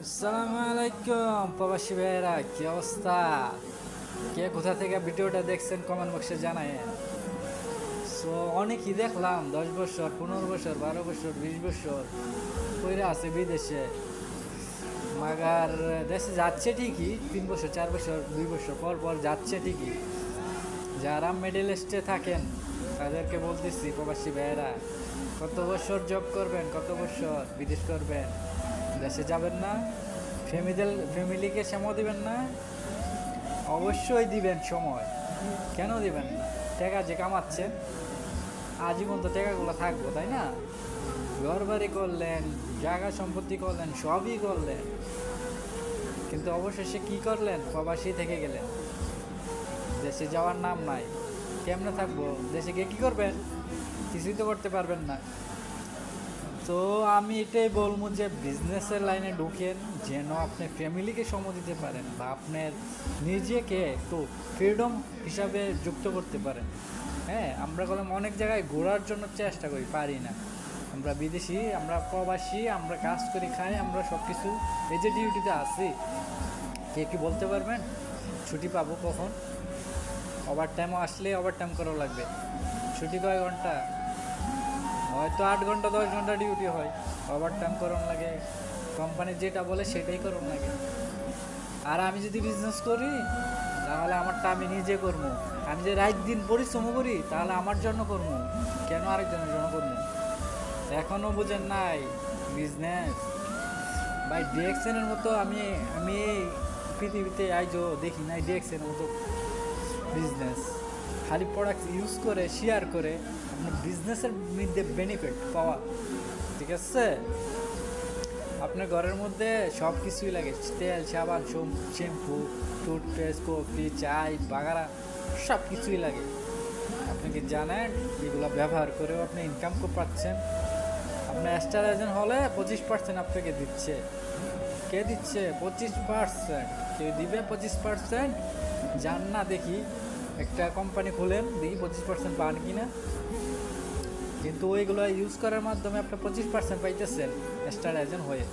আসসালামু আলাইকুম প্রবাসী ভাইয়েরা, কি অবস্থা? কে কোথা থেকে ভিডিওটা দেখছেন কমেন্ট বক্সে জানায়েন। সো অনেকই দেখলাম 10 বছর, 15 বছর, 12 বছর, 20 বছর কইরা আছে বিদেশে, মাগার দেশে যাচ্ছে ঠিকই 3 বছর, 4 বছর, 2 বছর পর পর যাচ্ছে ঠিকই। যারা মিডল ইস্টে থাকেন তাদেরকে বলতেছি, প্রবাসী ভাইয়েরা, কত বছর জব করবেন, কত বছর বিদেশ করবেন, দেশে যাবেন না? ফ্যামিলিকে সময় দিবেন না? অবশ্যই দিবেন সময়। কেন দিবেন না? টাকা যে কামাচ্ছেন, আজীবন তো টাকাগুলো থাকবো, তাই না? ঘর বাড়ি করলেন, জায়গা সম্পত্তি করলেন, সবই করলেন, কিন্তু অবশেষে কি করলেন? প্রবাসী থেকে গেলেন, দেশে যাওয়ার নাম নাই। কেমনে থাকবো? দেশে গিয়ে কী করবেন? কিছুই তো করতে পারবেন না। তো আমি এটাই বলবো যে বিজনেসের লাইনে ঢুকেন, যেন আপনি ফ্যামিলিকে সময় দিতে পারেন বা আপনার নিজেকে একটু ফ্রিডম হিসাবে যুক্ত করতে পারেন। হ্যাঁ, আমরা বললাম অনেক জায়গায় ঘোরার জন্য চেষ্টা করি, পারি না। আমরা বিদেশি, আমরা প্রবাসী, আমরা কাজ করি, খাই, আমরা সব কিছু এই যে ডিউটিতে আছি। কে কি বলতে পারবেন ছুটি পাবো কখন? ওভার টাইমও আসলে ওভার টাইম করা লাগবে। ছুটি কয় ঘন্টা? হয়তো 8 ঘন্টা 10 ঘন্টা ডিউটি হয়, ওভার টাইম করন লাগে, কোম্পানি যেটা বলে সেটাই করন লাগে। আর আমি যদি বিজনেস করি তাহলে আমারটা আমি নিজে করবো। আমি যে রাত দিন পরিশ্রম করি তাহলে আমার জন্য করবো, কেন আরেকজনের জন্য করবো? এখনও বুঝেন নাই বিজনেস বাই ডিএক্সএনের মতো? আমি আমি এই পৃথিবীতে আইজো দেখি নাই ডিএক্সএনের মতো বিজনেস। খালি প্রোডাক্ট ইউজ করে, শেয়ার করে আপনার বিজনেসের মধ্যে বেনিফিট পাওয়া, ঠিক আছে? আপনার ঘরের মধ্যে সব কিছুই লাগে, তেল, সাবান, শ্যাম্পু, টুথপেস্ট, কফি, চাই, বাগারা, সব কিছুই লাগে। আপনি কি জানেন এগুলো ব্যবহার করেও আপনি ইনকাম পাচ্ছেন? আপনার স্টার এজেন্ট হলে 25% আপনাকে দিচ্ছে। কে দিচ্ছে? 25%। কেউ দিবে 25%? যান না, দেখি একটা কোম্পানি খুলেন, দেখি 25% পান কিনা। কিন্তু ওইগুলো ইউজ করার মাধ্যমে আপনি 25% পাইতেছেন স্টার এজেন্ট হয়ে।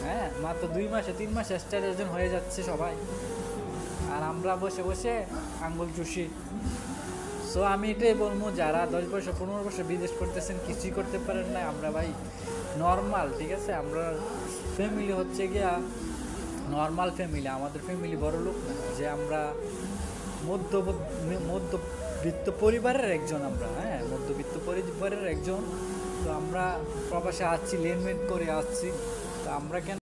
হ্যাঁ, মাত্র 2 মাসে 3 মাসে স্টার এজেন্ট হয়ে যাচ্ছে সবাই, আর আমরা বসে বসে আঙ্গুল চুষি। সো আমি এটাই বলবো, যারা 10 বছর 15 বছর বিদেশ করতেছেন, কিছুই করতে পারেন না, আমরা ভাই নর্মাল, ঠিক আছে? আমরা ফ্যামিলি হচ্ছে গিয়া নর্মাল ফ্যামিলি, আমাদের ফ্যামিলি বড় লোক না, যে আমরা মধ্যবিত্ত পরিবারের একজন আমরা। হ্যাঁ, মধ্যবিত্ত পরিবারের একজন। তো আমরা প্রবাসে আসছি, লেনদেন করে আসছি, তো আমরা কেন